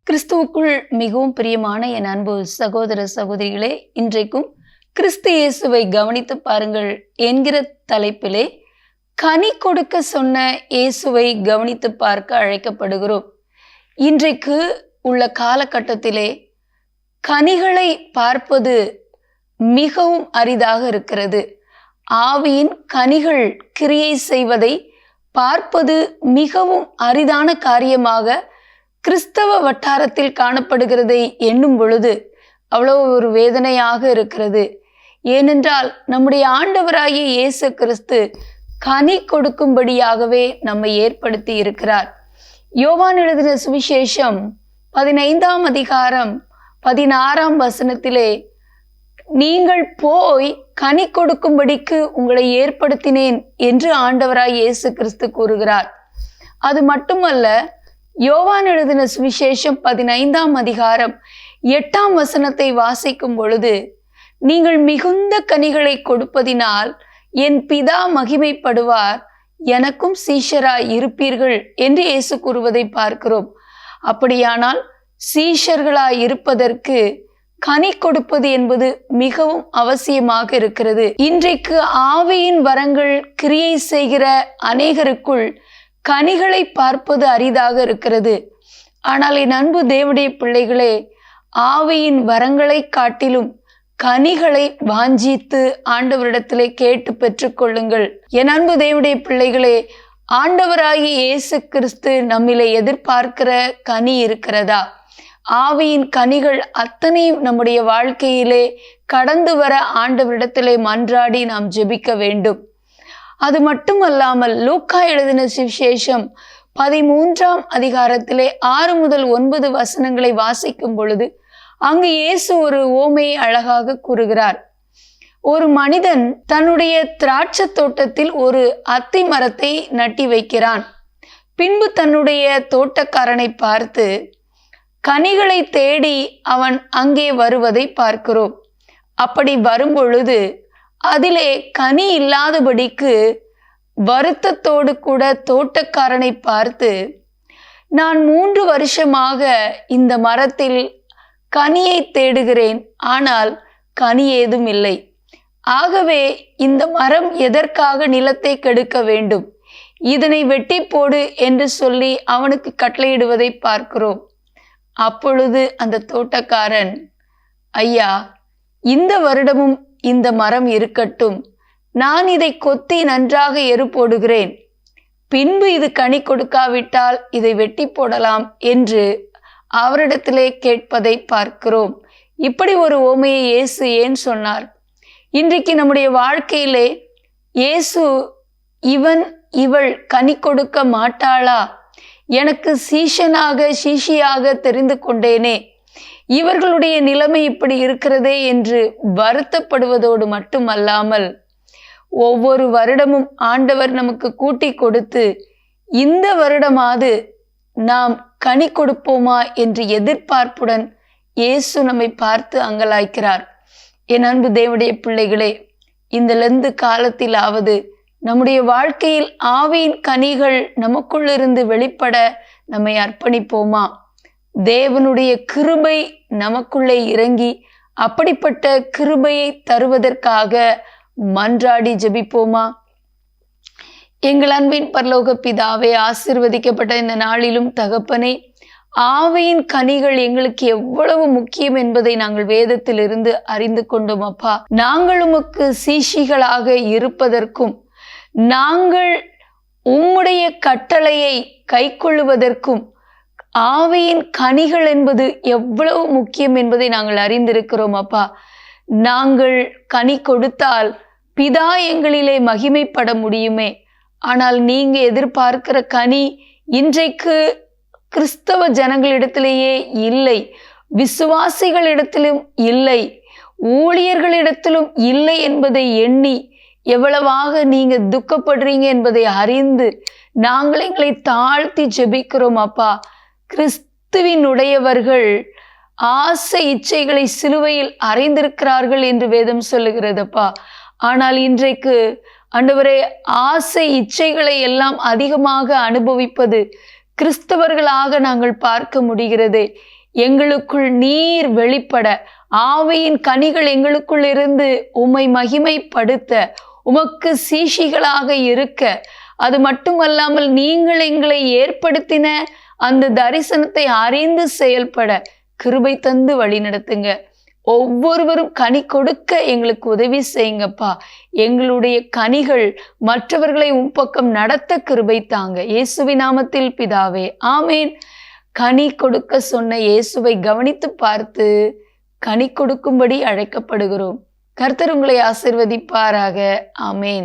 கிறிஸ்துவுக்குள் மிகவும் பிரியமான என் அன்பு சகோதர சகோதரிகளே, இன்றைக்கும் கிறிஸ்து இயேசுவை கவனித்து பாருங்கள் என்கிற தலைப்பிலே கனி கொடுக்க சொன்ன இயேசுவை கவனித்து பார்க்க அழைக்கப்படுகிறோம். இன்றைக்கு உள்ள காலகட்டத்திலே கனிகளை பார்ப்பது மிகவும் அரிதாக இருக்கிறது. ஆவியின் கனிகள் கிரியை செய்வதை பார்ப்பது மிகவும் அரிதான காரியமாக கிறிஸ்தவ வட்டாரத்தில் காணப்படுகிறதை எண்ணும் பொழுது அவ்வளவு ஒரு வேதனையாக இருக்கிறது. ஏனென்றால் நம்முடைய ஆண்டவராகிய இயேசு கிறிஸ்து கனி கொடுக்கும்படியாகவே நம்மை ஏற்படுத்தி இருக்கிறார். யோவான் எழுதின சுவிசேஷம் 15ஆம் அதிகாரம் 16ஆம் வசனத்திலே, நீங்கள் போய் கனி கொடுக்கும்படிக்கு உங்களை ஏற்படுத்தினேன் என்று ஆண்டவராய் இயேசு கிறிஸ்து கூறுகிறார். அது மட்டுமல்ல, யோவான் எழுதின சுவிசேஷம் 15ஆம் அதிகாரம் 8ஆம் வசனத்தை வாசிக்கும் பொழுது, நீங்கள் மிகுந்த கனிகளை கொடுப்பதினால் என் பிதா மகிமைப்படுவார், எனக்கும் சீஷராய் இருப்பீர்கள் என்று இயேசு கூறுவதை பார்க்கிறோம். அப்படியானால் சீஷர்களாய் இருப்பதற்கு கனி கொடுப்பது என்பது மிகவும் அவசியமாக இருக்கிறது. இன்றைக்கு ஆவியின் வரங்கள் கிரியை செய்கிற அநேகருக்குள் கனிகளை பார்ப்பது அரிதாக இருக்கிறது. ஆனால் என் அன்பு தேவனுடைய பிள்ளைகளே, ஆவியின் வரங்களை காட்டிலும் கனிகளை வாஞ்சித்து ஆண்டவரிடத்திலே கேட்டு பெற்றுக்கொள்ளுங்கள். என் அன்பு தேவனுடைய பிள்ளைகளே, ஆண்டவராகிய இயேசு கிறிஸ்து நம்மிலே எதிர்பார்க்கிற கனி இருக்கிறதா? ஆவியின் கனிகள் அத்தனையும் நம்முடைய வாழ்க்கையிலே கடந்து வர ஆண்டவரிடத்திலே மன்றாடி நாம் ஜெபிக்க வேண்டும். அது மட்டுமல்லாமல் லூக்கா எழுதின சுவிசேஷம் 13ஆம் அதிகாரத்திலே 6 முதல் 9 வசனங்களை வாசிக்கும் பொழுது அங்கு இயேசு ஒரு ஓமையை அழகாக கூறுகிறார். ஒரு மனிதன் தன்னுடைய திராட்சை தோட்டத்தில் ஒரு அத்தி மரத்தை நட்டி வைக்கிறான். பின்பு தன்னுடைய தோட்டக்காரனை பார்த்து கனிகளை தேடி அவன் அங்கே வருவதை பார்க்கிறோம். அப்படி வரும்பொழுது அதிலே கனி இல்லாதபடிக்கு வருத்தத்தோடு கூட தோட்டக்காரனை பார்த்து, நான் 3 வருஷமாக இந்த மரத்தில் கனியை தேடுகிறேன், ஆனால் கனி ஏதும் இல்லை. ஆகவே இந்த மரம் எதற்காக நிலத்தை கெடுக்க வேண்டும்? இதனை வெட்டி போடு என்று சொல்லி அவனுக்கு கட்டளையிடுவதை பார்க்கிறோம். அப்பொழுது அந்த தோட்டக்காரன், ஐயா, இந்த வருடமும் இந்த மரம் இருக்கட்டும், நான் இதை கொத்தி நன்றாக எரு போடுகிறேன், பின்பு இது கனி கொடுக்காவிட்டால் இதை வெட்டி போடலாம் என்று அவரிடத்திலே கேட்பதை பார்க்கிறோம். இப்படி ஒரு ஓமையை இயேசு ஏன் சொன்னார்? இன்றைக்கு நம்முடைய வாழ்க்கையிலே இயேசு இவன் இவள் கனி கொடுக்க மாட்டாளா, எனக்கு சீஷியாக தெரிந்து கொண்டேனே, இவர்களுடைய நிலைமை இப்படி இருக்கிறதே என்று வருத்தப்படுவதோடு மட்டுமல்லாமல், ஒவ்வொரு வருடமும் ஆண்டவர் நமக்கு கூட்டி கொடுத்து இந்த வருடமாவது நாம் கனி கொடுப்போமா என்று எதிர்பார்ப்புடன் இயேசு நம்மை பார்த்து அங்கலாய்க்கிறார். என் அன்பு தேவனுடைய பிள்ளைகளே, இந்த லெந்து காலத்திலாவது நம்முடைய வாழ்க்கையில் ஆவியின் கனிகள் நமக்குள்ளிருந்து வெளிப்பட நம்மை அர்ப்பணிப்போமா? தேவனுடைய கிருபை நமக்குள்ளே இறங்கி அப்படிப்பட்ட கிருபையை தருவதற்காக மன்றாடி ஜெபிப்போமா? எங்கள் அன்பின் பரலோக பிதாவே, ஆசீர்வதிக்கப்பட்ட இந்த நாளிலும் தகப்பனே, ஆவியின் கனிகள் எங்களுக்கு எவ்வளவு முக்கியம் என்பதை நாங்கள் வேதத்திலிருந்து அறிந்து கொண்டோம் அப்பா. நாங்கள் உமக்கு சீஷிகளாக இருப்பதற்கும் நாங்கள் உம்முடைய கட்டளையை கைக்கொள்ளுவதற்கும் ஆவியின் கனிகள் என்பது எவ்வளவு முக்கியம் என்பதை நாங்கள் அறிந்திருக்கிறோம் அப்பா. நாங்கள் கனி கொடுத்தால் பிதா எங்களிலே மகிமைப்பட முடியுமே. ஆனால் நீங்க எதிர்பார்க்கிற கனி இன்றைக்கு கிறிஸ்தவ ஜனங்களிடத்திலேயே இல்லை, விசுவாசிகளிடத்திலும் இல்லை, ஊழியர்களிடத்திலும் இல்லை என்பதை எண்ணி எவ்வளவாக நீங்க துக்கப்படுறீங்க என்பதை அறிந்து நாங்கள் எங்களை தாழ்த்தி ஜெபிக்கிறோம் அப்பா. கிறிஸ்துவினுடையவர்கள் ஆசை இச்சைகளை சிலுவையில் அறைந்திருக்கிறார்கள் என்று வேதம் சொல்லுகிறதப்பா. ஆனால் இன்றைக்கு ஆண்டவரே, ஆசை இச்சைகளை எல்லாம் அதிகமாக அனுபவிப்பது கிறிஸ்தவர்களாக நாங்கள் பார்க்க முடிகிறது. எங்களுக்குள் நீர் வெளிப்பட, ஆவியின் கனிகள் எங்களுக்குள் இருந்து உம்மை மகிமைப்படுத்த, உமக்கு சீஷிகளாக இருக்க, அது மட்டுமல்லாமல் நீங்கள் எங்களை ஏற்படுத்தின அந்த தரிசனத்தை அறிந்து செயல்பட கிருபை தந்து வழி நடத்துங்க. ஒவ்வொருவரும் கனி கொடுக்க எங்களுக்கு உதவி செய்யுங்கப்பா. எங்களுடைய கனிகள் மற்றவர்களை உம் பக்கம் நடத்த கிருபை தாங்க. இயேசுவின் நாமத்தில் பிதாவே, ஆமேன். கனி கொடுக்க சொன்ன இயேசுவை கவனித்து பார்த்து கனி கொடுக்கும்படி அழைக்கப்படுகிறோம். கர்த்தர் உங்களை ஆசீர்வதிப்பாராக. ஆமேன்.